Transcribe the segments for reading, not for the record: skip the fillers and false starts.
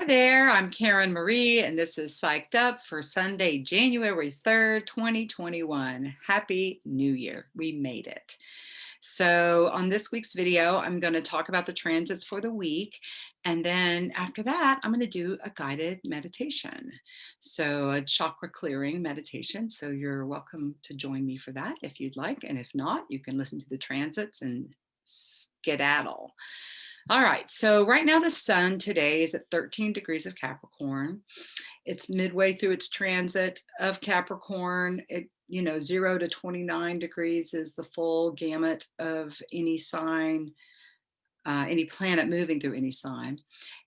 Hi there, I'm Karen Marie, and this is Psyched Up for Sunday, January 3rd, 2021. Happy New Year. We made it. So, on this week's video, I'm going to talk about the transits for the week. And then after that, I'm going to do a guided meditation. So, a chakra clearing meditation. So, you're welcome to join me for that if you'd like. And if not, you can listen to the transits and skedaddle. All right, so right now the sun today is at 13 degrees of Capricorn. It's midway through its transit of Capricorn. 0 to 29 degrees is the full gamut of any sign, any planet moving through any sign.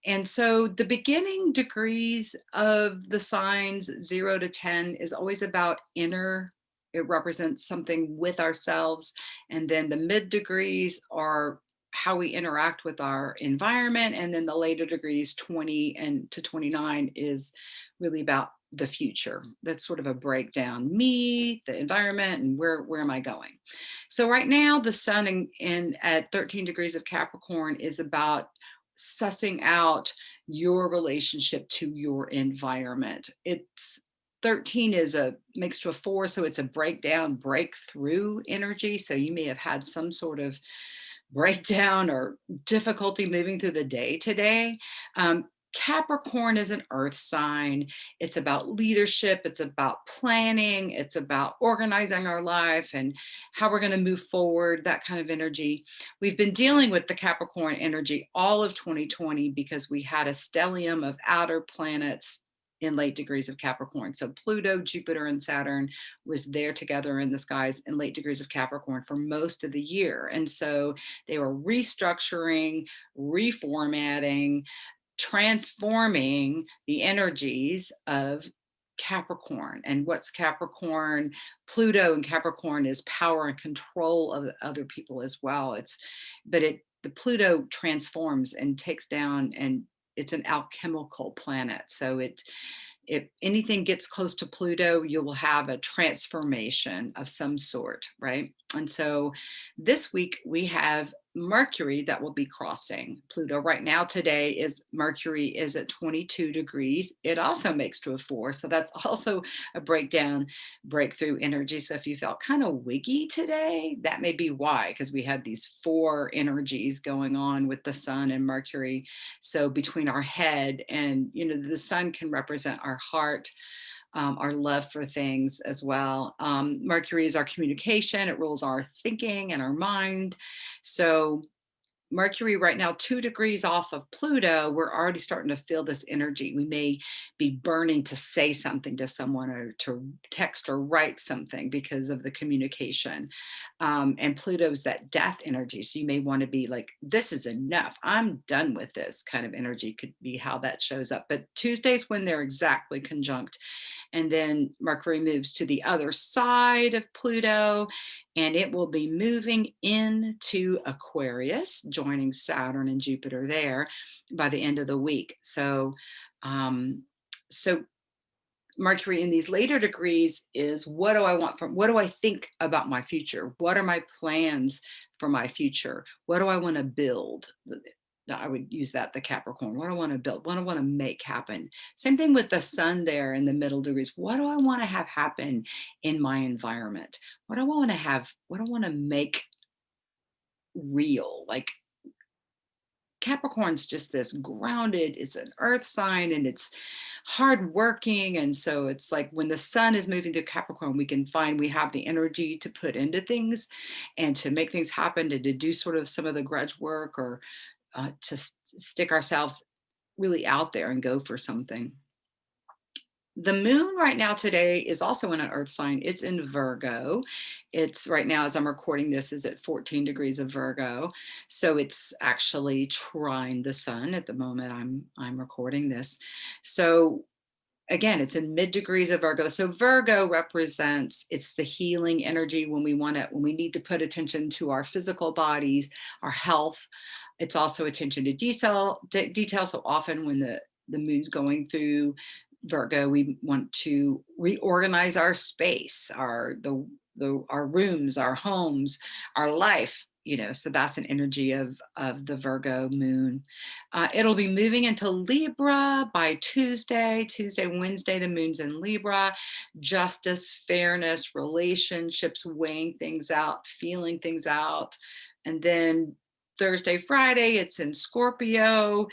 And so the beginning degrees of the signs 0 to 10 is always about inner. It represents something with ourselves. And then the mid degrees are how we interact with our environment. And then the later degrees, 20 and to 29, is really about the future. That's sort of a breakdown, me, the environment, and where am I going. So right now the sun in at 13 degrees of Capricorn is about sussing out your relationship to your environment. It's 13 is a makes to a 4, so it's a breakdown, breakthrough energy. So you may have had some sort of breakdown or difficulty moving through the day today. Capricorn is an earth sign. It's about leadership. It's about planning. It's about organizing our life and how we're going to move forward, that kind of energy. We've been dealing with the Capricorn energy all of 2020 because we had a stellium of outer planets in late degrees of Capricorn. So Pluto, Jupiter, and Saturn was there together in the skies in late degrees of Capricorn for most of the year. And so they were restructuring, reformatting, transforming the energies of Capricorn. And what's Capricorn? Pluto and Capricorn is power and control of other people as well. The Pluto transforms and takes down, and it's an alchemical planet. So if anything gets close to Pluto, you will have a transformation of some sort, right? And so this week we have Mercury that will be crossing Pluto. Right now, today is Mercury is at 22 degrees. It also makes to a 4. So that's also a breakdown, breakthrough energy. So if you felt kind of wiggy today, that may be why, because we had these 4 energies going on with the sun and Mercury. So between our head and, the sun can represent our heart, our love for things as well. Mercury is our communication. It rules our thinking and our mind. So Mercury right now, 2 degrees off of Pluto, we're already starting to feel this energy. We may be burning to say something to someone or to text or write something because of the communication. And Pluto's that death energy. So you may want to be like, this is enough. I'm done with this kind of energy, could be how that shows up. But Tuesdays when they're exactly conjunct. And then Mercury moves to the other side of Pluto, and it will be moving into Aquarius, joining Saturn and Jupiter there by the end of the week. So, so Mercury in these later degrees is, what do I think about my future? What are my plans for my future? What do I want to build? I would use that, the Capricorn. What do I want to build? What do I want to make happen? Same thing with the sun there in the middle degrees. What do I want to have happen in my environment? What do I want to have? What do I want to make real? Like Capricorn's just this grounded, it's an earth sign and it's hardworking. And so it's like when the sun is moving through Capricorn, we can find we have the energy to put into things and to make things happen, to do sort of some of the grudge work or to stick ourselves really out there and go for something. The moon right now today is also in an earth sign. It's in Virgo. It's right now, as I'm recording this, is at 14 degrees of Virgo. So it's actually trine the sun at the moment I'm recording this. So again, it's in mid degrees of Virgo. So Virgo represents, it's the healing energy when we need to put attention to our physical bodies, our health. It's also attention to detail. So often when the moon's going through Virgo, we want to reorganize our space, our rooms, our homes, our life. So that's an energy of the Virgo moon. It'll be moving into Libra by Tuesday, Wednesday. The moon's in Libra. Justice, fairness, relationships, weighing things out, feeling things out. And then Thursday, Friday, it's in Scorpio,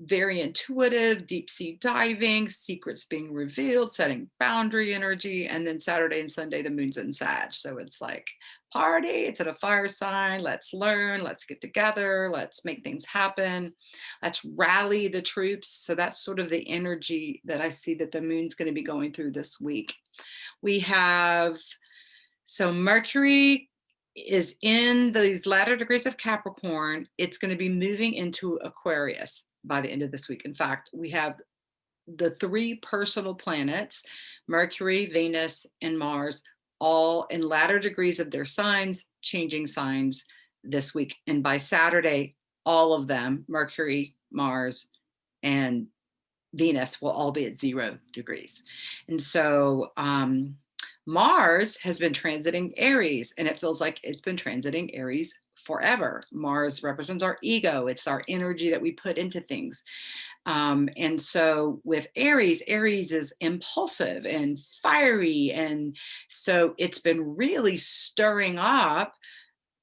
very intuitive, deep sea diving, secrets being revealed, setting boundary energy. And then Saturday and Sunday, the moon's in Sag. So it's like party, it's at a fire sign. Let's learn, let's get together, let's make things happen. Let's rally the troops. So that's sort of the energy that I see that the moon's going to be going through this week. We have, so Mercury is in these latter degrees of Capricorn. It's going to be moving into Aquarius by the end of this week. In fact, we have the three personal planets, Mercury, Venus, and Mars, all in latter degrees of their signs, changing signs this week. And by Saturday, all of them, Mercury, Mars, and Venus, will all be at 0 degrees. And so Mars has been transiting Aries, and it feels like it's been transiting Aries forever. Mars represents our ego. It's our energy that we put into things. And so with Aries, Aries is impulsive and fiery. And so it's been really stirring up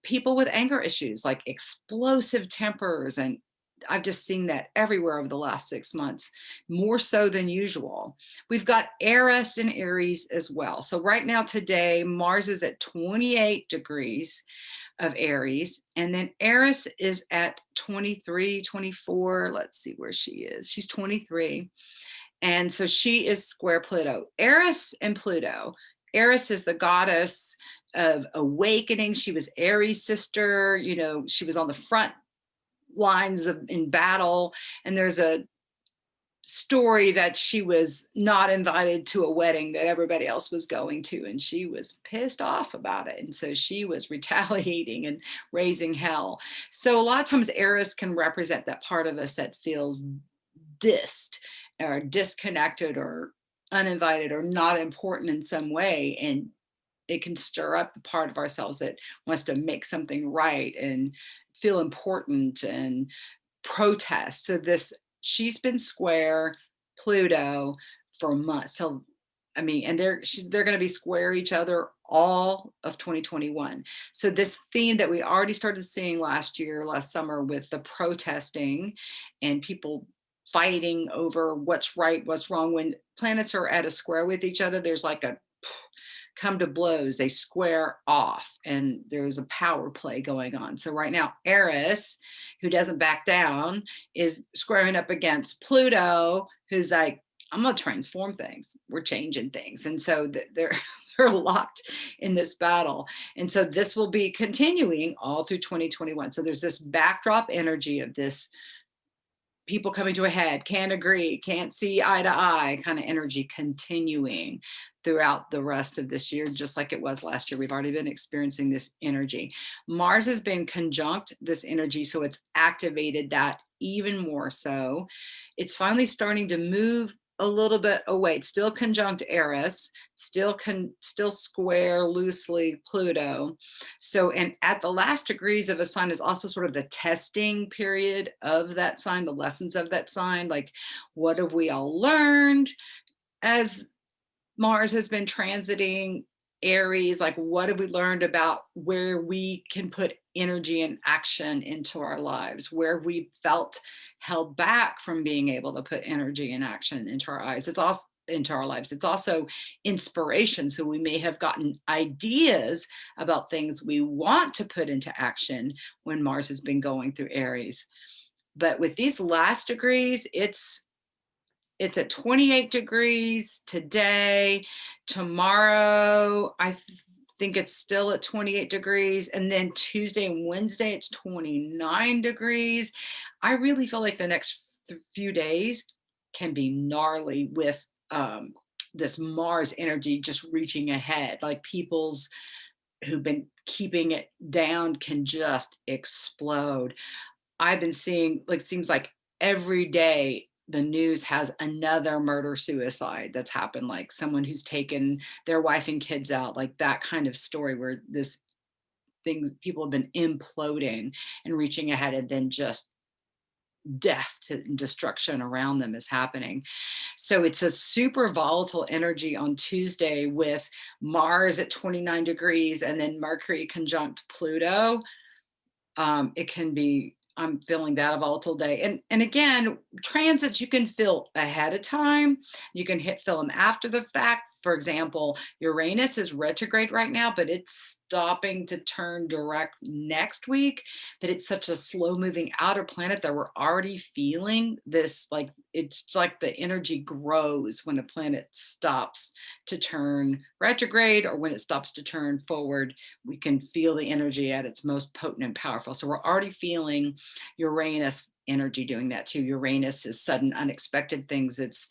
people with anger issues, like explosive tempers. And I've just seen that everywhere over the last 6 months, more so than usual. We've got Eris and Aries as well. So right now, today, Mars is at 28 degrees of Aries, and then Eris is at 23, 24. Let's see where she is. She's 23. And so she is square Pluto. Eris and Pluto. Eris is the goddess of awakening. She was Aries' sister. She was on the front lines in battle. And there's a story that she was not invited to a wedding that everybody else was going to, and she was pissed off about it, and so she was retaliating and raising hell. So a lot of times Eris can represent that part of us that feels dissed or disconnected or uninvited or not important in some way, and it can stir up the part of ourselves that wants to make something right and feel important and protest. So she's been square Pluto for months and they're going to be square each other all of 2021. So this theme that we already started seeing last summer, with the protesting and people fighting over what's right, what's wrong, when planets are at a square with each other, there's like a come to blows, they square off, and there's a power play going on. So right now, Eris, who doesn't back down, is squaring up against Pluto, who's like, I'm gonna transform things, we're changing things. And so they're they're locked in this battle. And so this will be continuing all through 2021. So there's this backdrop energy of this people coming to a head, can't agree, can't see eye to eye kind of energy continuing throughout the rest of this year, just like it was last year. We've already been experiencing this energy. Mars has been conjunct this energy, so it's activated that even more so. It's finally starting to move a little bit away. It's still conjunct Eris, still square loosely Pluto. So, and at the last degrees of a sign is also sort of the testing period of that sign, the lessons of that sign. Like, what have we all learned as Mars has been transiting Aries? Like, what have we learned about where we can put energy and action into our lives, where we felt held back from being able to put energy and action into our lives? It's also inspiration. So we may have gotten ideas about things we want to put into action when Mars has been going through Aries. But with these last degrees, it's at 28 degrees today. Tomorrow, I think it's still at 28 degrees. And then Tuesday and Wednesday, it's 29 degrees. I really feel like the next few days can be gnarly with this Mars energy just reaching ahead. Like, people's who've been keeping it down can just explode. I've been seeing, like, seems like every day the news has another murder suicide that's happened, like someone who's taken their wife and kids out, like that kind of story, where this things, people have been imploding and reaching ahead, and then just death to destruction around them is happening. So it's a super volatile energy on Tuesday with Mars at 29 degrees and then Mercury conjunct Pluto. It can be, I'm feeling that a volatile day. And again, transits you can feel ahead of time. You can feel them after the fact. For example, Uranus is retrograde right now, but it's stopping to turn direct next week. But it's such a slow moving outer planet that we're already feeling this, like it's like the energy grows when a planet stops to turn retrograde or when it stops to turn forward. We can feel the energy at its most potent and powerful. So we're already feeling Uranus energy doing that too. Uranus is sudden, unexpected things. It's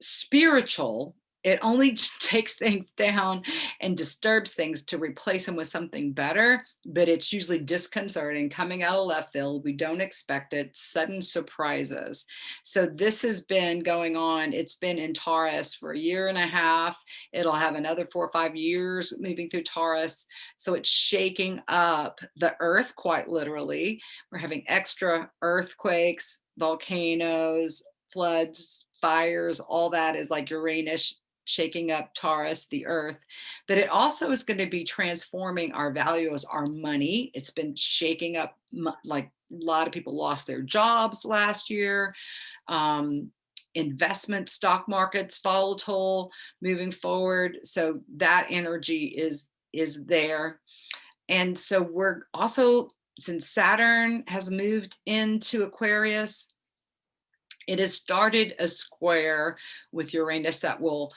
spiritual. It only takes things down and disturbs things to replace them with something better, but it's usually disconcerting, coming out of left field. We don't expect it, sudden surprises. So this has been going on. It's been in Taurus for a year and a half. It'll have another 4 or 5 years moving through Taurus. So it's shaking up the earth quite literally. We're having extra earthquakes, volcanoes, floods, fires, all that is like Uranus shaking up Taurus, the earth. But it also is going to be transforming our values, our money. It's been shaking up, like a lot of people lost their jobs last year. Investment, stock markets volatile moving forward. So that energy is there. And so we're also, since Saturn has moved into Aquarius, it has started a square with Uranus that will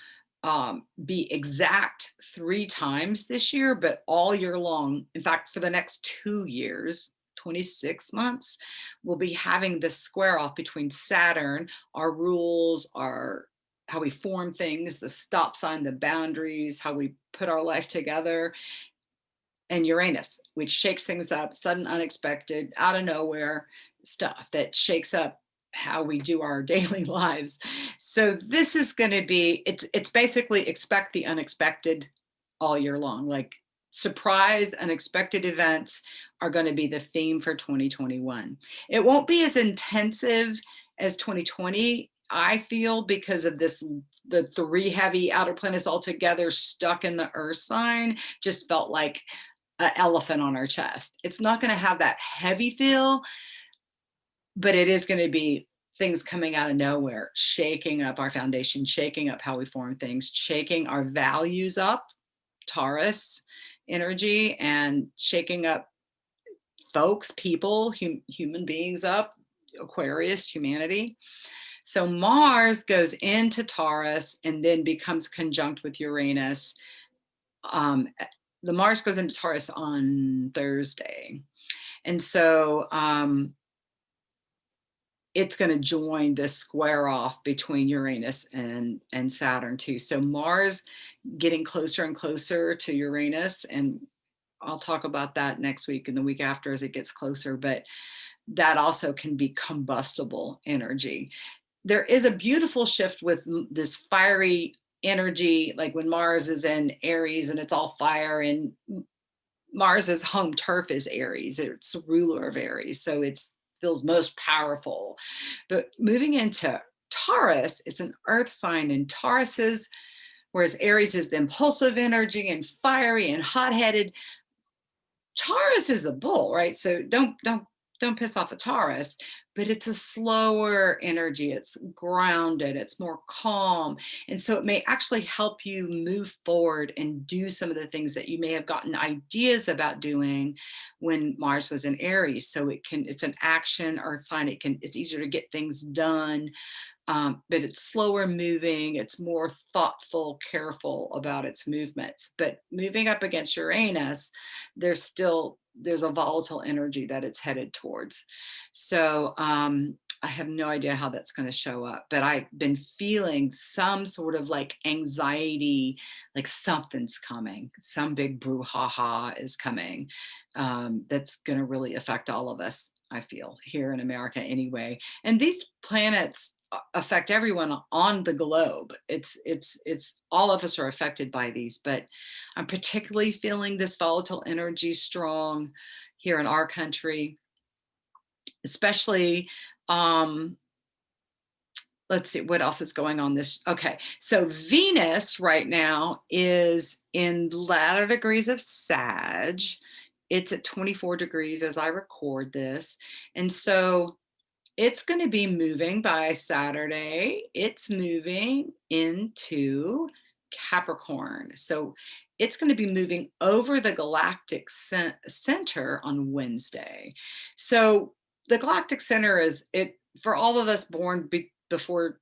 be exact 3 times this year, but all year long. In fact, for the next 2 years, 26 months, we'll be having this square off between Saturn, our rules, our how we form things, the stop sign, the boundaries, how we put our life together, and Uranus, which shakes things up, sudden, unexpected, out of nowhere stuff that shakes up how we do our daily lives. So this is going to be, it's basically expect the unexpected all year long. Like surprise, unexpected events are going to be the theme for 2021. It won't be as intensive as 2020, I feel, because of this, the 3 heavy outer planets all together stuck in the earth sign just felt like an elephant on our chest. It's not going to have that heavy feel, but it is going to be things coming out of nowhere, shaking up our foundation, shaking up how we form things, shaking our values up, Taurus energy, and shaking up folks, people, human beings up, Aquarius, humanity. So Mars goes into Taurus and then becomes conjunct with Uranus. The Mars goes into Taurus on Thursday. And so it's going to join this square off between Uranus and Saturn too. So Mars getting closer and closer to Uranus, and I'll talk about that next week and the week after as it gets closer, but that also can be combustible energy. There is a beautiful shift with this fiery energy, like when Mars is in Aries and it's all fire, and Mars's home turf is Aries. It's the ruler of Aries, so it's feels most powerful. But moving into Taurus, it's an earth sign, and Taurus is, whereas Aries is the impulsive energy and fiery and hot-headed, Taurus is a bull, right? So don't piss off a Taurus, but it's a slower energy. It's grounded, it's more calm. And so it may actually help you move forward and do some of the things that you may have gotten ideas about doing when Mars was in Aries. So it's an action or a sign. It's easier to get things done. But it's slower moving, it's more thoughtful, careful about its movements. But moving up against Uranus, there's a volatile energy that it's headed towards. So I have no idea how that's going to show up, but I've been feeling some sort of like anxiety, like something's coming, some big brouhaha is coming, that's going to really affect all of us, I feel, here in America anyway. And these planets affect everyone on the globe. It's all of us are affected by these, but I'm particularly feeling this volatile energy strong here in our country, especially. um let's see what else is going on this. Okay, so Venus right now is in latter degrees of Sag. It's at 24 degrees as I record this, and so it's going to be moving by Saturday. It's moving into Capricorn, so it's going to be moving over the galactic center on Wednesday. So the galactic center is it for all of us born before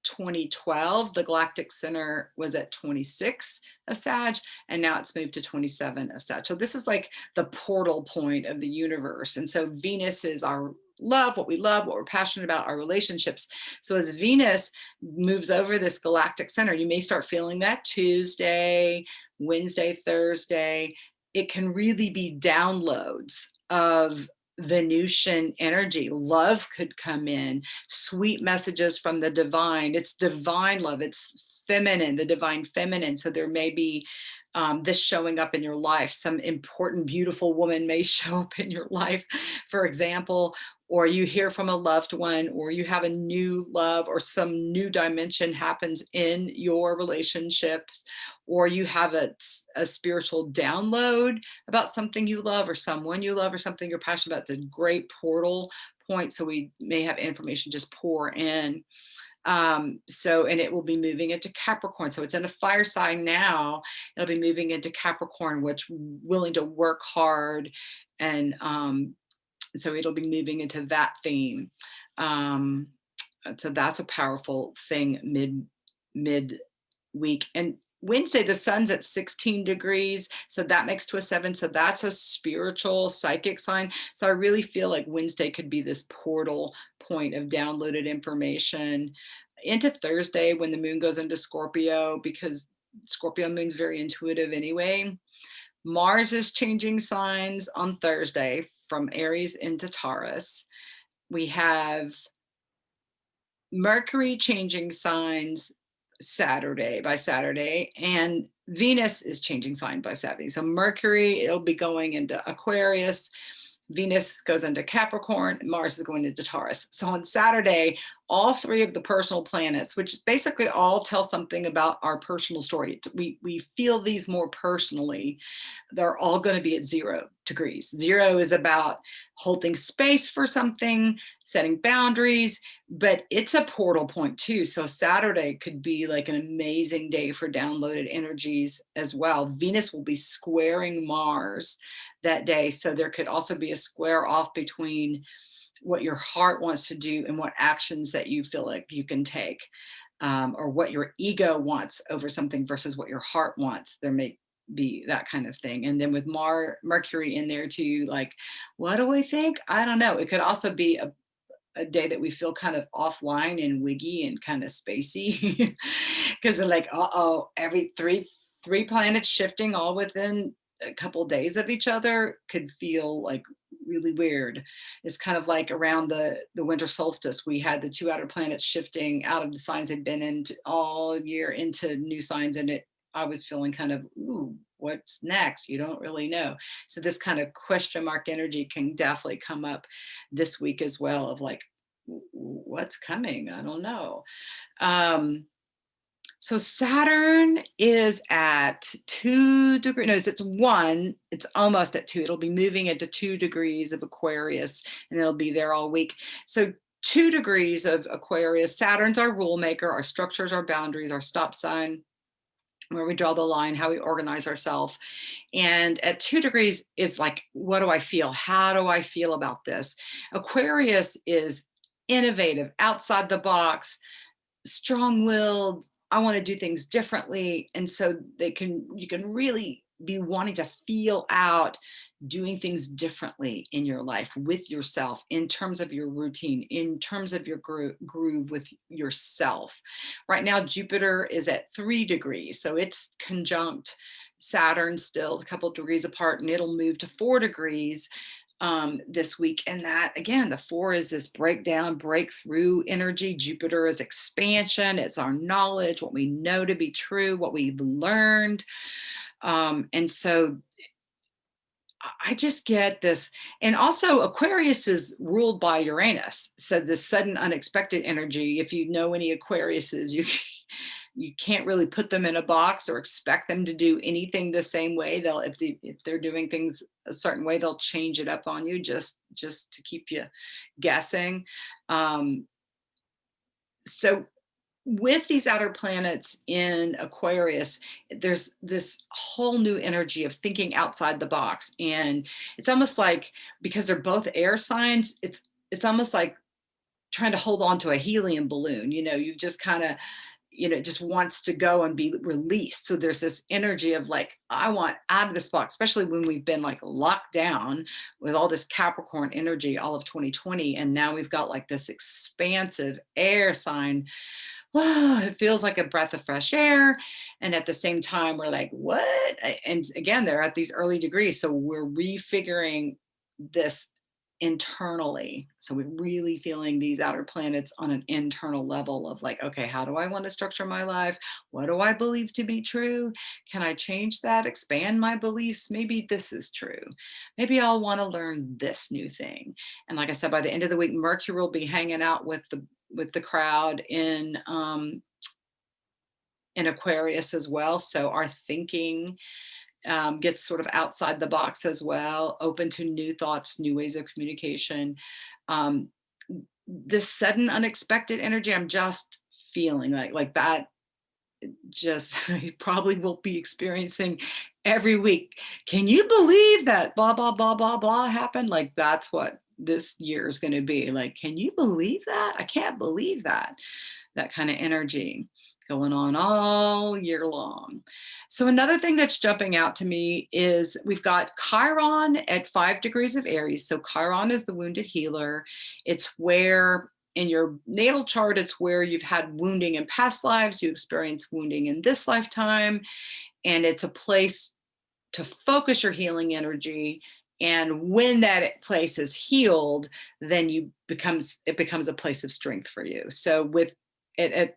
2012. The galactic center was at 26 of Sag, and now it's moved to 27 of Sag. So this is like the portal point of the universe. And so Venus is our love, what we're passionate about, our relationships. So as Venus moves over this galactic center, you may start feeling that Tuesday, Wednesday, Thursday. It can really be downloads of Venusian energy. Love could come in, sweet messages from the divine. It's divine love, it's feminine, the divine feminine. So there may be this showing up in your life. Some important, beautiful woman may show up in your life, for example, or you hear from a loved one, or you have a new love, or some new dimension happens in your relationships, or you have a spiritual download about something you love, or someone you love, or something you're passionate about. It's a great portal point. So we may have information just pour in. And it will be moving into Capricorn. So it's in a fire sign now. It'll be moving into Capricorn, which willing to work hard. And so it'll be moving into that theme. So that's a powerful thing mid week. And Wednesday, the sun's at 16 degrees. So that makes to a 7. So that's a spiritual psychic sign. So I really feel like Wednesday could be this portal point of downloaded information into Thursday when the moon goes into Scorpio, because Scorpio moon's very intuitive anyway. Mars is changing signs on Thursday from Aries into Taurus. We have Mercury changing signs by Saturday, and Venus is changing sign by Saturday. So Mercury, it'll be going into Aquarius. Venus goes into Capricorn, Mars is going into Taurus. So on Saturday, all 3 of the personal planets, which basically all tell something about our personal story. We feel these more personally. They're all going to be at 0 degrees. 0 is about holding space for something, setting boundaries, but it's a portal point too. So Saturday could be like an amazing day for downloaded energies as well. Venus will be squaring Mars that day. So there could also be a square off between what your heart wants to do and what actions that you feel like you can take, or what your ego wants over something versus what your heart wants. There may be that kind of thing. And then with Mercury in there too, like, what do I think? I don't know. It could also be a day that we feel kind of offline and wiggy and kind of spacey, because they're like, every three planets shifting all within a couple of days of each other could feel like really weird. It's kind of like around the winter solstice, we had the 2 outer planets shifting out of the signs they've been in all year into new signs, and I was feeling kind of, ooh, what's next? You don't really know. So this kind of question mark energy can definitely come up this week as well, of like, what's coming? I don't know. So Saturn is at 2 degrees. No, it's 1. It's almost at 2. It'll be moving into 2 degrees of Aquarius, and it'll be there all week. So 2 degrees of Aquarius. Saturn's our rule maker, our structures, our boundaries, our stop sign, where we draw the line, how we organize ourselves. And at 2 degrees is like, what do I feel? How do I feel about this? Aquarius is innovative, outside the box, strong-willed. I want to do things differently. And so you can really be wanting to feel out doing things differently in your life with yourself, in terms of your routine, in terms of your groove with yourself. Right now, Jupiter is at 3 degrees, so it's conjunct Saturn still a couple degrees apart, and it'll move to 4 degrees this week. And that, again, the 4 is this breakdown, breakthrough energy. Jupiter is expansion, it's our knowledge, what we know to be true, what we've learned. And so I just get this. And also, Aquarius is ruled by Uranus. So the sudden, unexpected energy, if you know any Aquariuses, you can't really put them in a box or expect them to do anything the same way. They'll, if they're doing things a certain way, they'll change it up on you just to keep you guessing. So with these outer planets in Aquarius, there's this whole new energy of thinking outside the box. And it's almost like, because they're both air signs, it's almost like trying to hold on to a helium balloon. You just kind of, it just wants to go and be released. So there's this energy of like, I want out of this box, especially when we've been like locked down with all this Capricorn energy all of 2020. And now we've got like this expansive air sign. Oh, it feels like a breath of fresh air. And at the same time, we're like, what? And again, they're at these early degrees. So we're refiguring this internally. So we're really feeling these outer planets on an internal level of like, okay, how do I want to structure my life? What do I believe to be true? Can I change that, expand my beliefs? Maybe this is true. Maybe I'll want to learn this new thing. And like I said, by the end of the week, Mercury will be hanging out with the crowd in Aquarius as well. So our thinking gets sort of outside the box as well, open to new thoughts, new ways of communication. This sudden, unexpected energy, I'm just feeling like that. Just you probably will be experiencing every week. Can you believe that blah blah blah blah blah happened? Like that's what this year is going to be like. Can you believe that? I can't believe that. That kind of energy going on all year long. So another thing that's jumping out to me is we've got Chiron at 5 degrees of Aries. So Chiron is the wounded healer. It's where in your natal chart, it's where you've had wounding in past lives, you experience wounding in this lifetime, and it's a place to focus your healing energy. And when that place is healed, then it becomes a place of strength for you. So with it at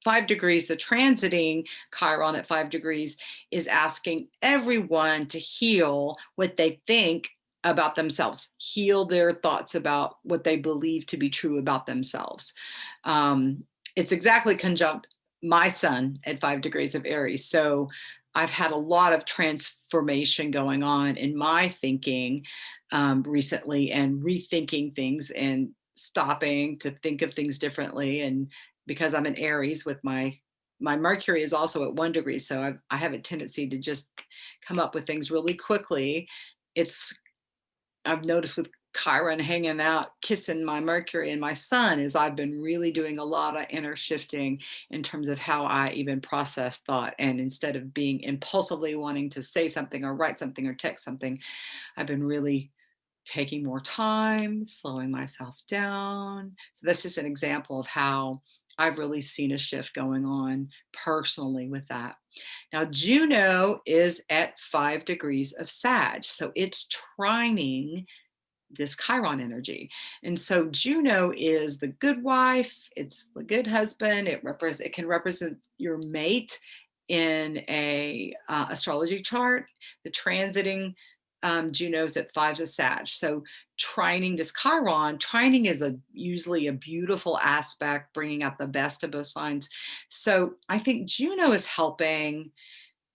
5 degrees, the transiting Chiron at 5 degrees is asking everyone to heal what they think about themselves, heal their thoughts about what they believe to be true about themselves. It's exactly conjunct my sun at 5 degrees of Aries. So I've had a lot of transformation going on in my thinking recently, and rethinking things and stopping to think of things differently. And because I'm in Aries with my Mercury is also at 1 degree. So I have a tendency to just come up with things really quickly. I've noticed with Chiron hanging out, kissing my Mercury and my sun, is I've been really doing a lot of inner shifting in terms of how I even process thought. And instead of being impulsively wanting to say something or write something or text something, I've been really taking more time, slowing myself down. So that's just an example of how I've really seen a shift going on personally with that. Now, Juno is at 5 degrees of Sag. So it's trining this Chiron energy. And so Juno is the good wife, it's the good husband, it can represent your mate in a astrology chart. The transiting Juno's at 5 of Sag. So trining this Chiron, trining is usually a beautiful aspect, bringing out the best of both signs. So I think Juno is helping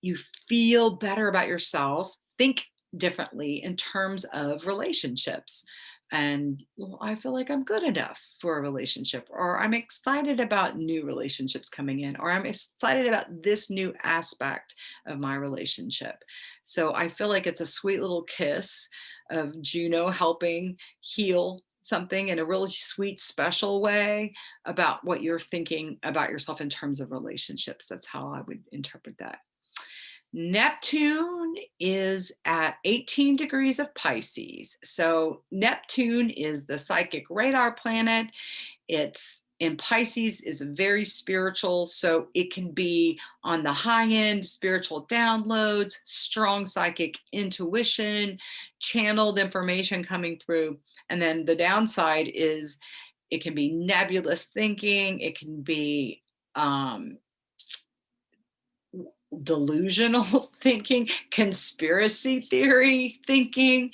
you feel better about yourself, think differently in terms of relationships. And well, I feel like I'm good enough for a relationship, or I'm excited about new relationships coming in, or I'm excited about this new aspect of my relationship. So I feel like it's a sweet little kiss of Juno helping heal something in a really sweet, special way about what you're thinking about yourself in terms of relationships. That's how I would interpret that. Neptune is at 18 degrees of Pisces. So Neptune is the psychic radar planet. It's in Pisces, is very spiritual. So it can be on the high end, spiritual downloads, strong psychic intuition, channeled information coming through. And then the downside is it can be nebulous thinking. It can be delusional thinking, conspiracy theory thinking,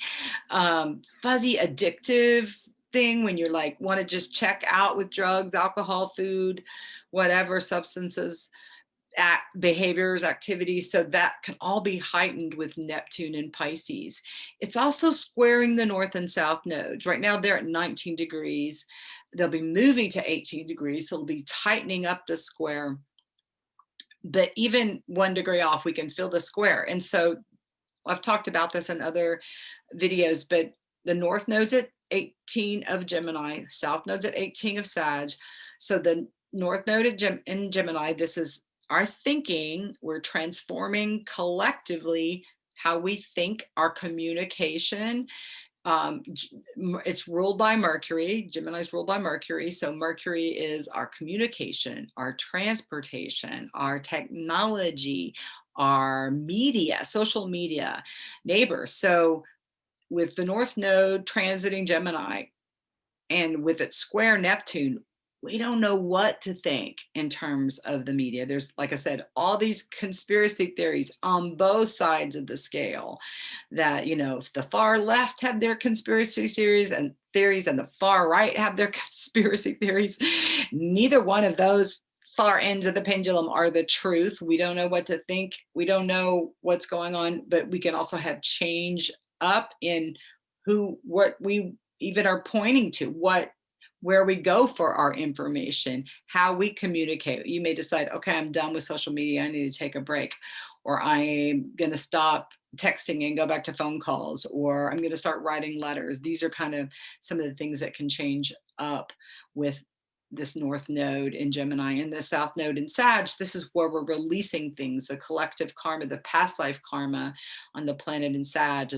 fuzzy addictive thing when you're like want to just check out with drugs, alcohol, food, whatever substances, behaviors, activities. So that can all be heightened with Neptune and Pisces. It's also squaring the north and south nodes. Right now they're at 19 degrees. They'll be moving to 18 degrees. So it'll be tightening up the square. But even 1 degree off, we can feel the square. And so I've talked about this in other videos, but the north node's at 18 of Gemini, south node's at 18 of Sag. So the north node in Gemini, this is our thinking. We're transforming collectively how we think, our communication. It's ruled by Mercury. Gemini is ruled by Mercury. So Mercury is our communication, our transportation, our technology, our media, social media, neighbors. So with the North Node transiting Gemini and with its square Neptune, we don't know what to think in terms of the media. There's, like I said, all these conspiracy theories on both sides of the scale that, you know, if the far left had their conspiracy theories and the far right have their conspiracy theories, neither one of those far ends of the pendulum are the truth. We don't know what to think. We don't know what's going on, but we can also have change up in what we even are pointing to, where we go for our information, how we communicate. You may decide, okay, I'm done with social media. I need to take a break, or I'm going to stop texting and go back to phone calls, or I'm going to start writing letters. These are kind of some of the things that can change up with this North Node in Gemini and the South Node in Sag. This is where we're releasing things, the collective karma, the past life karma on the planet in Sag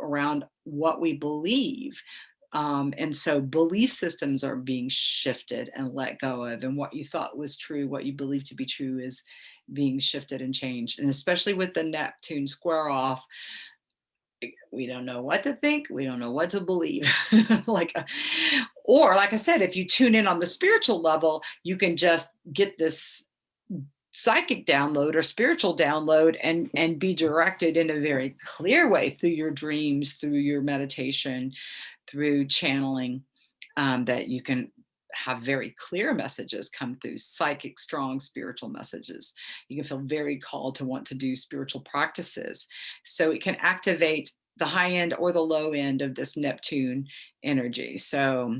around what we believe. And so belief systems are being shifted and let go of, and what you thought was true, what you believe to be true, is being shifted and changed. And especially with the Neptune square off, we don't know what to think, we don't know what to believe. Or like I said, if you tune in on the spiritual level, you can just get this psychic download or spiritual download and be directed in a very clear way through your dreams, through your meditation, through channeling, that you can have very clear messages come through, psychic, strong spiritual messages. You can feel very called to want to do spiritual practices. So it can activate the high end or the low end of this Neptune energy. So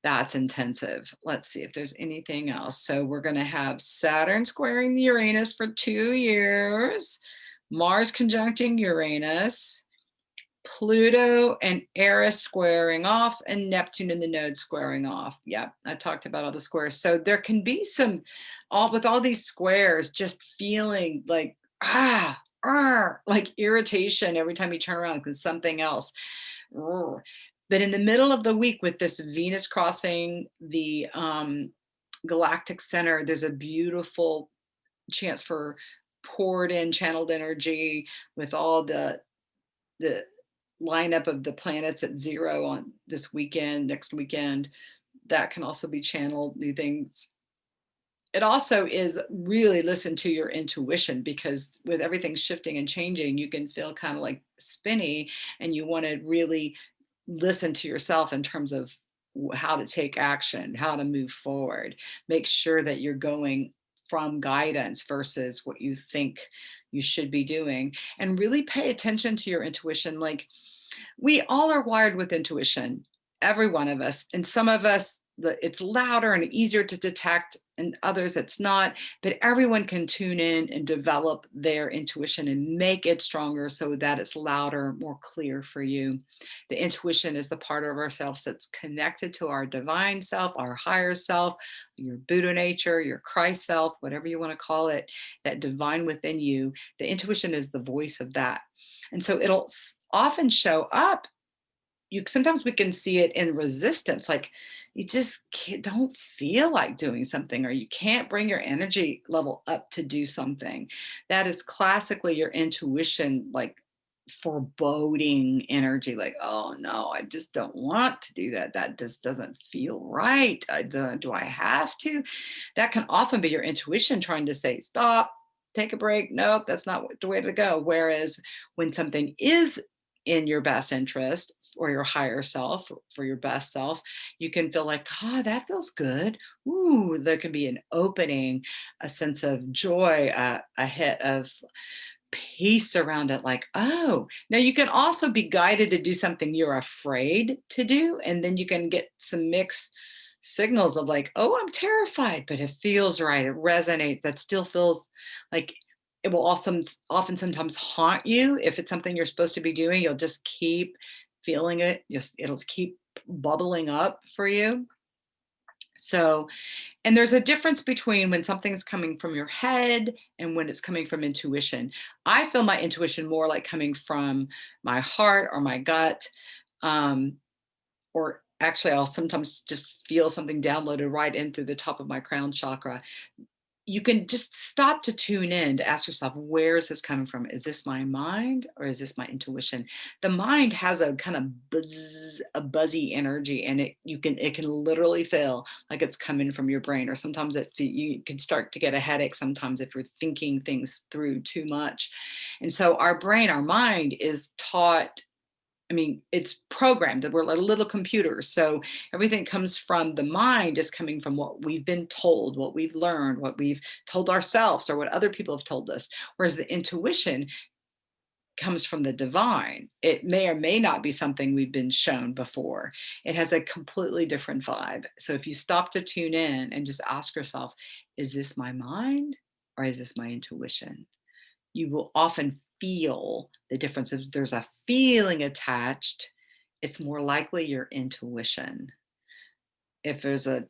that's intensive. Let's see if there's anything else. So we're going to have Saturn squaring the Uranus for 2 years, Mars conjuncting Uranus, Pluto and Eris squaring off, and Neptune and the node squaring off. Yeah, I talked about all the squares. So there can be some, with all these squares, just feeling like, like irritation every time you turn around because something else. But in the middle of the week with this Venus crossing the galactic center, there's a beautiful chance for poured in channeled energy with all the lineup of the planets at 0 on this weekend, next weekend. That can also be channeled, new things. It also is really listen to your intuition, because with everything shifting and changing, you can feel kind of like spinny, and you want to really listen to yourself in terms of how to take action, how to move forward. Make sure that you're going from guidance versus what you think you should be doing, and really pay attention to your intuition. Like, we all are wired with intuition, every one of us, and some of us it's louder and easier to detect and others it's not, but everyone can tune in and develop their intuition and make it stronger so that it's louder, more clear for you. The intuition is the part of ourselves that's connected to our divine self, our higher self, your Buddha nature, your Christ self, whatever you want to call it, that divine within you. The intuition is the voice of that. And so it'll often show up. Sometimes we can see it in resistance, like you just don't feel like doing something, or you can't bring your energy level up to do something. That is classically your intuition, like foreboding energy, like, oh no, I just don't want to do that, that just doesn't feel right, do I have to? That can often be your intuition trying to say stop, take a break, nope, that's not the way to go. Whereas when something is in your best interest, or your higher self, for your best self, you can feel like, oh, that feels good. Ooh, there can be an opening, a sense of joy, a hit of peace around it. Like, oh, now you can also be guided to do something you're afraid to do. And then you can get some mixed signals of like, oh, I'm terrified, but it feels right. It resonates. That still feels like it will also often sometimes haunt you. If it's something you're supposed to be doing, you'll just keep feeling it. Just it'll keep bubbling up for you. So, and there's a difference between when something's coming from your head and when it's coming from intuition. I feel my intuition more like coming from my heart or my gut. Um, or actually, I'll sometimes just feel something downloaded right in through the top of my crown chakra. You can just stop to tune in to ask yourself, where is this coming from? Is this my mind or is this my intuition? The mind has a kind of a buzzy energy, and it can literally feel like it's coming from your brain. Or sometimes you can start to get a headache sometimes if you're thinking things through too much. And so our brain, our mind is taught, I mean, it's programmed that we're like little computers. So everything comes from the mind is coming from what we've been told, what we've learned, what we've told ourselves, or what other people have told us. Whereas the intuition comes from the divine. It may or may not be something we've been shown before. It has a completely different vibe. So if you stop to tune in and just ask yourself, is this my mind or is this my intuition? You will often feel the difference. If there's a feeling attached, it's more likely your intuition. If there's a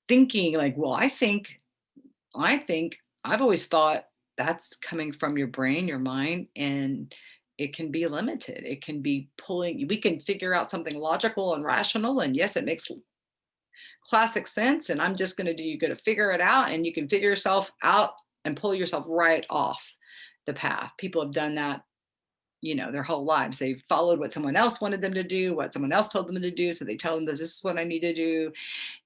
thinking like, well, I think, I've always thought, that's coming from your brain, your mind, and it can be limited. It can be pulling, we can figure out something logical and rational. And yes, it makes classic sense. And I'm just going to do, you got to figure it out, and you can figure yourself out and pull yourself right off the path. People have done that, their whole lives. They've followed what someone else wanted them to do, what someone else told them to do. So they tell them, this is what I need to do,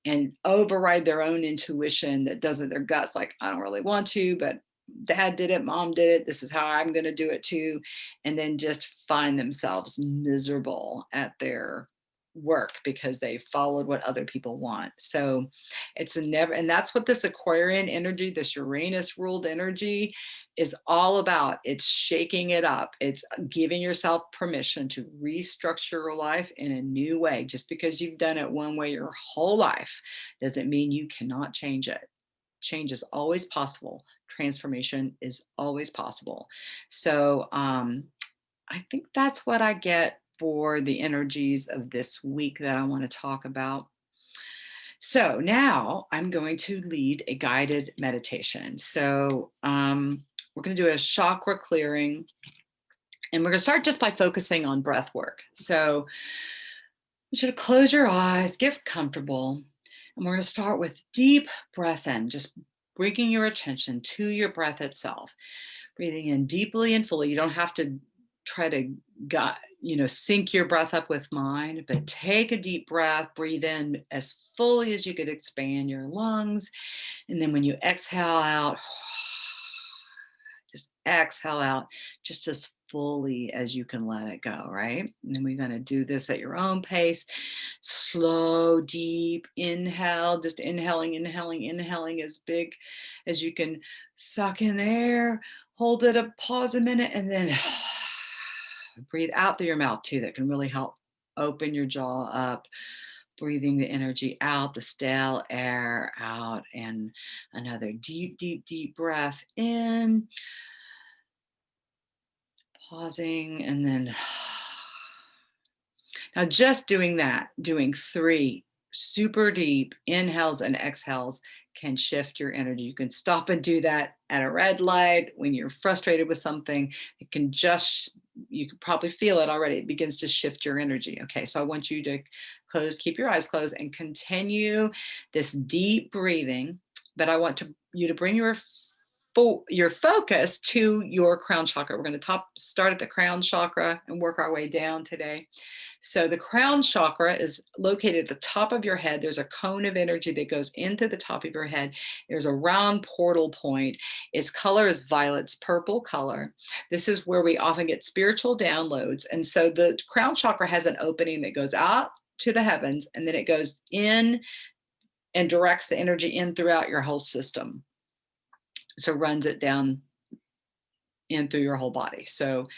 and override their own intuition that doesn't, their guts like, I don't really want to, but dad did it, mom did it, this is how I'm going to do it too. And then just find themselves miserable at their work because they followed what other people want. So it's never, and that's what this Aquarian energy, this Uranus ruled energy is all about. It's shaking it up. It's giving yourself permission to restructure your life in a new way. Just because you've done it one way your whole life doesn't mean you cannot change it. Change is always possible. Transformation is always possible. So I think that's what I get for the energies of this week that I want to talk about. So now I'm going to lead a guided meditation. So we're going to do a chakra clearing, and we're going to start just by focusing on breath work. So you should close your eyes, get comfortable, and we're going to start with deep breath in, just bringing your attention to your breath itself. Breathing in deeply and fully. You don't have to try to sync your breath up with mine, but take a deep breath, breathe in as fully as you could expand your lungs. And then when you exhale out, just exhale out just as fully as you can let it go, right? And then we're going to do this at your own pace. Slow, deep inhale, just inhaling as big as you can suck in air. Hold it up, pause a minute, and then breathe out through your mouth too. That can really help open your jaw up. Breathing the energy out, the stale air out, and another deep, deep, deep breath in. Pausing, and then now just doing that, doing 3 super deep inhales and exhales can shift your energy. You can stop and do that at a red light when you're frustrated with something. It can just, you can probably feel it already. It begins to shift your energy. Okay, so I want you to keep your eyes closed and continue this deep breathing, but I want you to bring your focus to your crown chakra. We're going to start at the crown chakra and work our way down today. So the crown chakra is located at the top of your head. There's a cone of energy that goes into the top of your head. There's a round portal point. Its color is violet, it's purple color. This is where we often get spiritual downloads. And so the crown chakra has an opening that goes out to the heavens, and then it goes in and directs the energy in throughout your whole system. So runs it down in through your whole body. So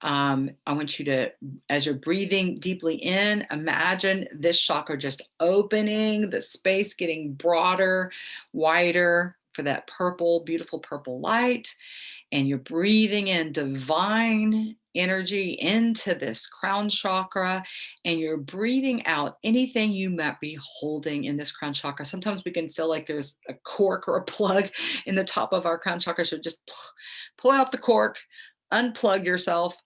I want you to, as you're breathing deeply in, imagine this chakra just opening, the space getting broader, wider for that purple, beautiful purple light. And you're breathing in divine energy into this crown chakra, and you're breathing out anything you might be holding in this crown chakra. Sometimes we can feel like there's a cork or a plug in the top of our crown chakra, so just pull out the cork, unplug yourself,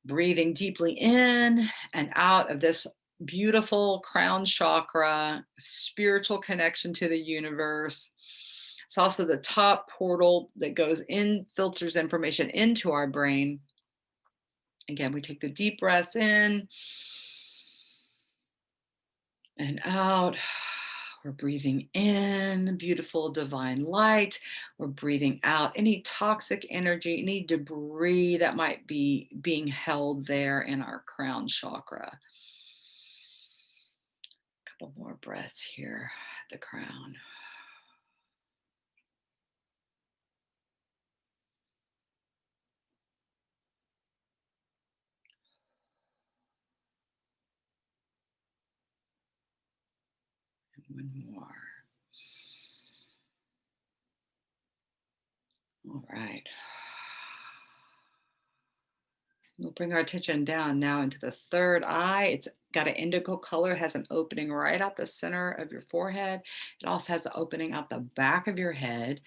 breathing deeply in and out of this beautiful crown chakra, spiritual connection to the universe. It's also the top portal that goes in, filters information into our brain. Again, we take the deep breaths in and out. We're breathing in beautiful divine light. We're breathing out any toxic energy, any debris that might be being held there in our crown chakra. A couple more breaths here at the crown. And one more. All right. We'll bring our attention down now into the third eye. It's got an indigo color, has an opening right out the center of your forehead. It also has an opening out the back of your head.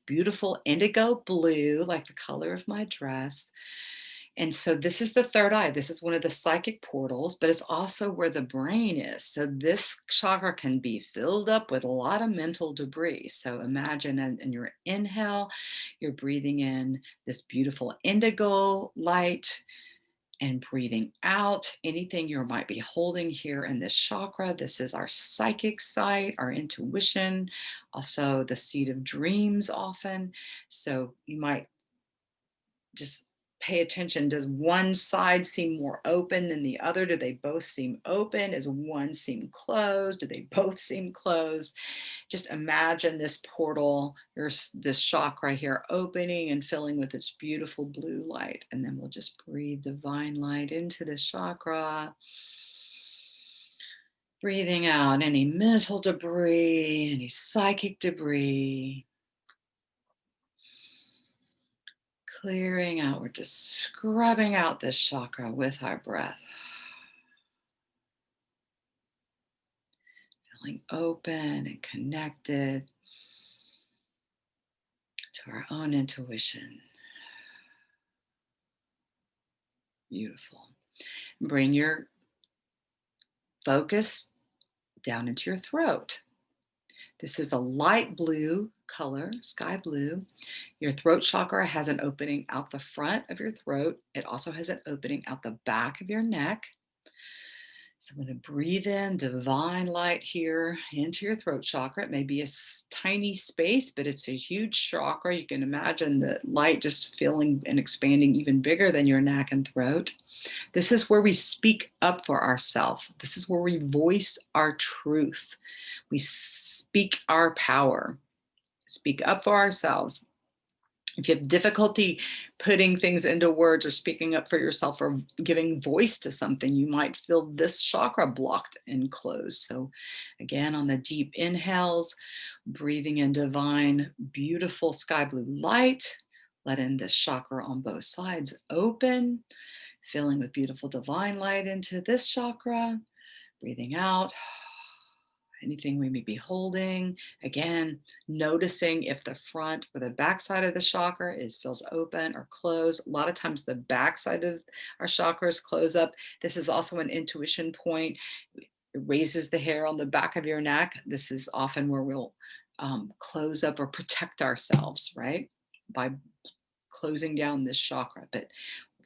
Beautiful indigo blue, like the color of my dress. And so this is the third eye. This is one of the psychic portals, but it's also where the brain is. So this chakra can be filled up with a lot of mental debris. So imagine in your inhale, you're breathing in this beautiful indigo light, and breathing out anything you might be holding here in this chakra. This is our psychic site, our intuition, also the seat of dreams often. So you might just pay attention. Does one side seem more open than the other? Do they both seem open? Does one seem closed? Do they both seem closed? Just imagine this portal, this chakra here opening and filling with its beautiful blue light. And then we'll just breathe divine light into this chakra. Breathing out any mental debris, any psychic debris. Clearing out, we're just scrubbing out this chakra with our breath. Feeling open and connected to our own intuition. Beautiful. Bring your focus down into your throat. This is a light blue color, sky blue. Your throat chakra has an opening out the front of your throat. It also has an opening out the back of your neck. So I'm going to breathe in divine light here into your throat chakra. It may be a tiny space, but it's a huge chakra. You can imagine the light just filling and expanding even bigger than your neck and throat. This is where we speak up for ourselves. This is where we voice our truth. We speak our power, speak up for ourselves. If you have difficulty putting things into words or speaking up for yourself or giving voice to something, you might feel this chakra blocked and closed. So again, on the deep inhales, breathing in divine, beautiful sky blue light, letting this chakra on both sides open, filling with beautiful divine light into this chakra, breathing out anything we may be holding. Again, noticing if the front or the back side of the chakra feels open or closed. A lot of times the back side of our chakras close up. This is also an intuition point. It raises the hair on the back of your neck. This is often where we'll close up or protect ourselves, right? By closing down this chakra. But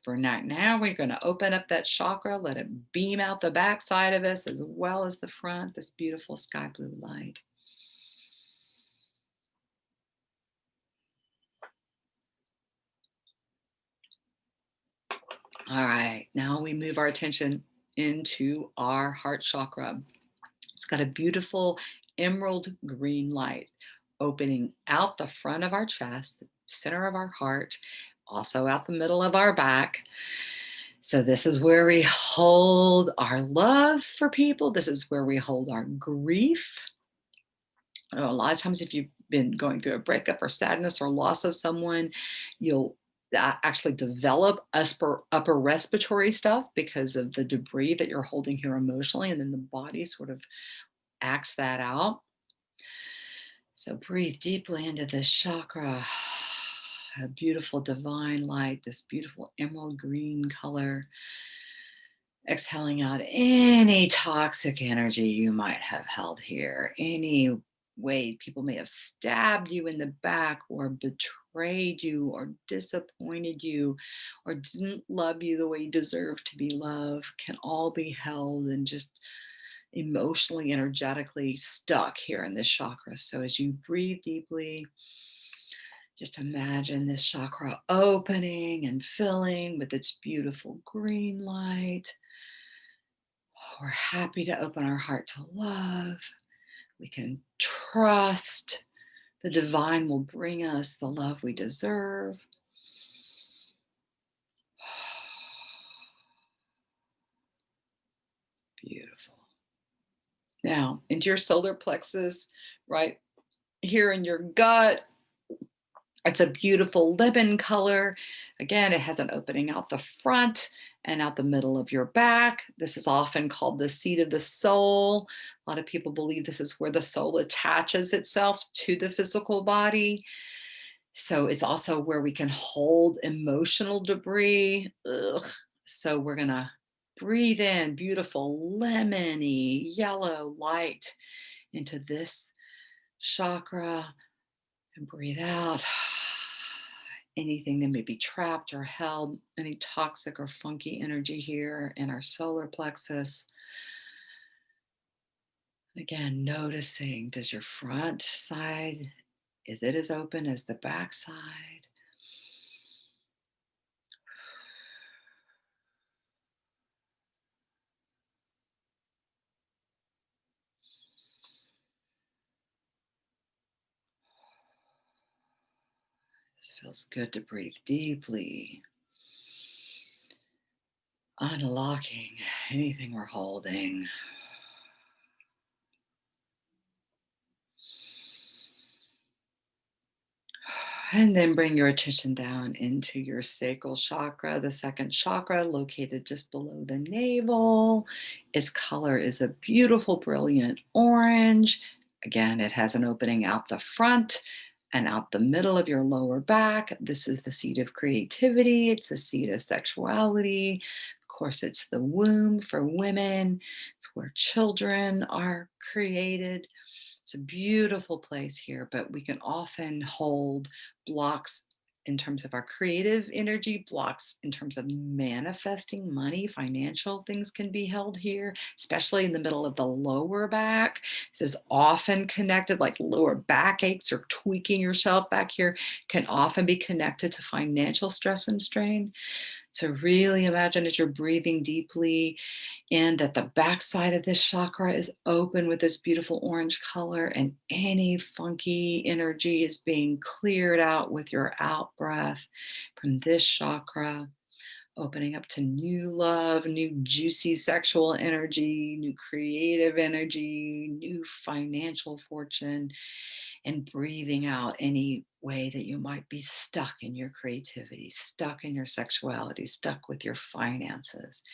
for now we're going to open up that chakra, let it beam out the back side of us as well as the front, this beautiful sky blue light. All right, now we move our attention into our heart chakra. It's got a beautiful emerald green light opening out the front of our chest, the center of our heart, also out the middle of our back. So this is where we hold our love for people. This is where we hold our grief. A lot of times if you've been going through a breakup or sadness or loss of someone, you'll actually develop upper respiratory stuff because of the debris that you're holding here emotionally, and then the body sort of acts that out. So breathe deeply into this chakra, a beautiful divine light, this beautiful emerald green color. Exhaling out any toxic energy you might have held here, any way people may have stabbed you in the back or betrayed you or disappointed you or didn't love you the way you deserve to be loved, can all be held and just emotionally, energetically stuck here in this chakra. So as you breathe deeply, just imagine this chakra opening and filling with its beautiful green light. We're happy to open our heart to love. We can trust the divine will bring us the love we deserve. Beautiful. Now, into your solar plexus, right here in your gut. It's a beautiful lemon color. Again, it has an opening out the front and out the middle of your back. This is often called the seat of the soul. A lot of people believe this is where the soul attaches itself to the physical body. So it's also where we can hold emotional debris. Ugh. So we're going to breathe in beautiful lemony yellow light into this chakra. And breathe out anything that may be trapped or held, any toxic or funky energy here in our solar plexus. Again, noticing, does your front side, is it as open as the back side? This feels good to breathe deeply. Unlocking anything we're holding. And then bring your attention down into your sacral chakra, the second chakra located just below the navel. Its color is a beautiful, brilliant orange. Again, it has an opening out the front and out the middle of your lower back. This is the seat of creativity. It's the seat of sexuality. Of course, it's the womb for women. It's where children are created. It's a beautiful place here, but we can often hold blocks in terms of our creative energy, blocks in terms of manifesting money, financial things can be held here, especially in the middle of the lower back. This is often connected, like lower back aches or tweaking yourself back here can often be connected to financial stress and strain. So really imagine as you're breathing deeply and that the backside of this chakra is open with this beautiful orange color, and any funky energy is being cleared out with your out breath from this chakra, opening up to new love, new juicy sexual energy, new creative energy, new financial fortune, and breathing out any way that you might be stuck in your creativity, stuck in your sexuality, stuck with your finances.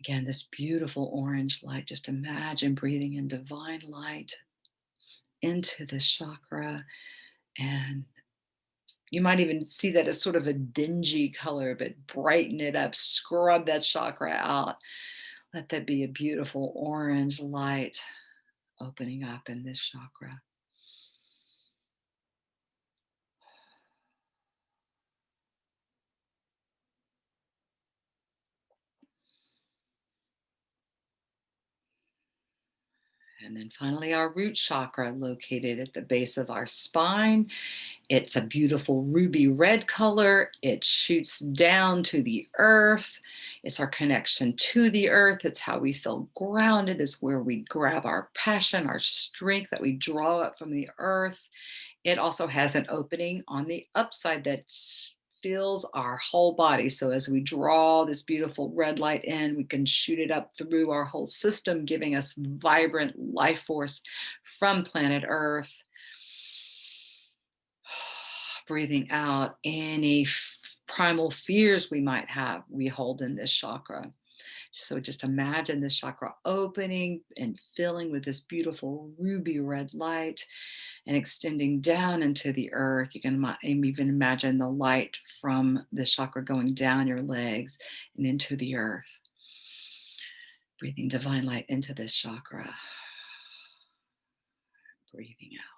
Again, this beautiful orange light, just imagine breathing in divine light into this chakra. And you might even see that as sort of a dingy color, but brighten it up, scrub that chakra out. Let that be a beautiful orange light opening up in this chakra. And then finally, our root chakra, located at the base of our spine. It's a beautiful ruby red color. It shoots down to the earth. It's our connection to the earth. It's how we feel grounded. It's where we grab our passion, our strength that we draw up from the earth. It also has an opening on the upside that fills our whole body. So as we draw this beautiful red light in, we can shoot it up through our whole system, giving us vibrant life force from planet Earth. Breathing out any primal fears we might have, we hold in this chakra. So just imagine this chakra opening and filling with this beautiful ruby red light and extending down into the earth. You can even imagine the light from the chakra going down your legs and into the earth. Breathing divine light into this chakra. Breathing out.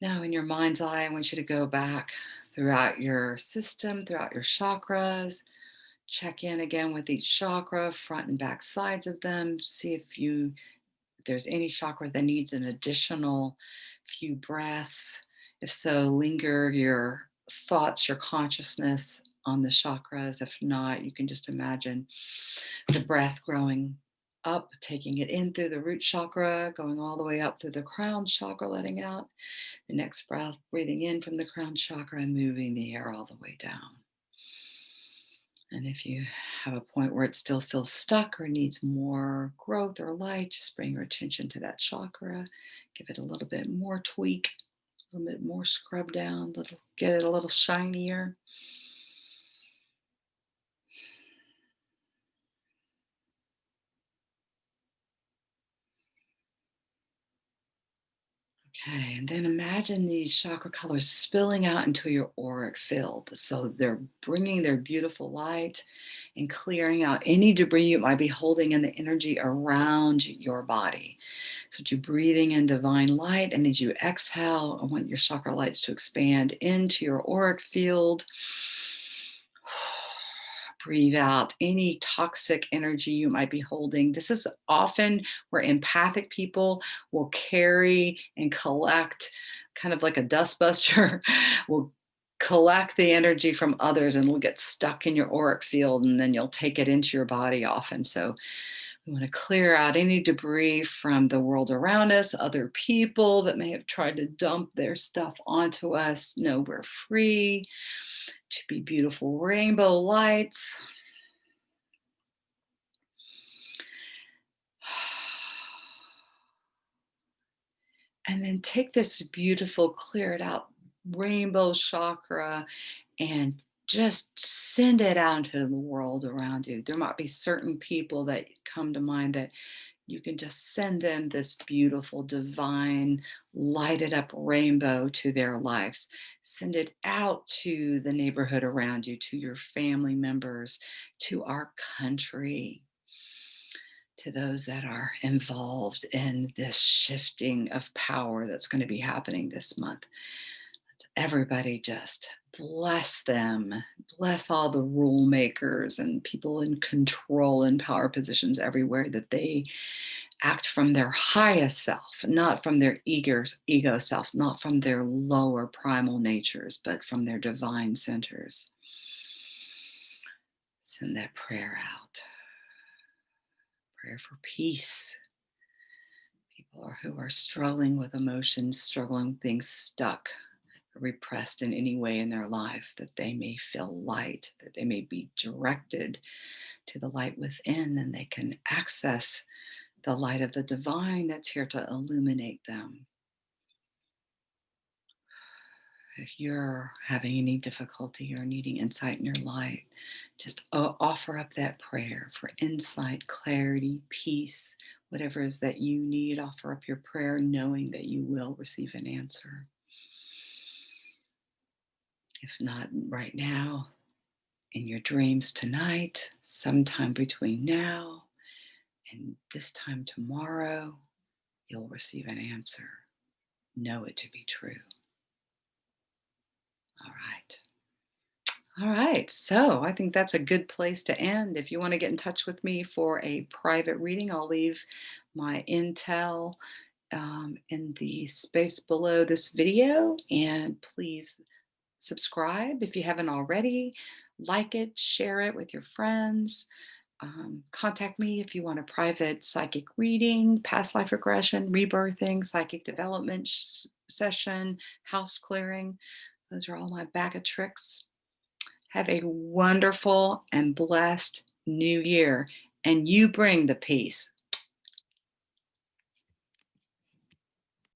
Now, in your mind's eye, I want you to go back throughout your system, throughout your chakras. Check in again with each chakra, front and back sides of them. See if there's any chakra that needs an additional few breaths. If so, linger your thoughts, your consciousness on the chakras. If not, you can just imagine the breath growing up, taking it in through the root chakra, going all the way up through the crown chakra, letting out. The next breath, breathing in from the crown chakra and moving the air all the way down. And if you have a point where it still feels stuck or needs more growth or light, just bring your attention to that chakra. Give it a little bit more tweak, a little bit more scrub down, get it a little shinier. Okay, and then imagine these chakra colors spilling out into your auric field. So they're bringing their beautiful light and clearing out any debris you might be holding in the energy around your body. So you're breathing in divine light, and as you exhale, I want your chakra lights to expand into your auric field. Breathe out any toxic energy you might be holding. This is often where empathic people will carry and collect, kind of like a dustbuster, will collect the energy from others and will get stuck in your auric field, and then you'll take it into your body often. So we want to clear out any debris from the world around us, other people that may have tried to dump their stuff onto us. No, we're free to be beautiful rainbow lights. And then take this beautiful, cleared out rainbow chakra and just send it out into the world around you. There might be certain people that come to mind that you can just send them this beautiful, divine, lighted up rainbow to their lives. Send it out to the neighborhood around you, to your family members, to our country, to those that are involved in this shifting of power that's going to be happening this month. Everybody just bless them, bless all the rule makers and people in control and power positions everywhere, that they act from their highest self, not from their ego self, not from their lower primal natures, but from their divine centers. Send that prayer out. Prayer for peace. People who are struggling with emotions, struggling with being stuck, repressed in any way in their life, that they may feel light, that they may be directed to the light within, and they can access the light of the divine that's here to illuminate them. If you're having any difficulty or needing insight in your light, just offer up that prayer for insight, clarity, peace, whatever it is that you need. Offer up your prayer, knowing that you will receive an answer. If not right now, in your dreams tonight, sometime between now and this time tomorrow, you'll receive an answer. Know it to be true. All right. All right. So I think that's a good place to end. If you want to get in touch with me for a private reading, I'll leave my intel in the space below this video. And please subscribe if you haven't already. Like it, share it with your friends. Contact me if you want a private psychic reading, past life regression, rebirthing, psychic development session, house clearing. Those are all my bag of tricks. Have a wonderful and blessed new year, and you bring the peace.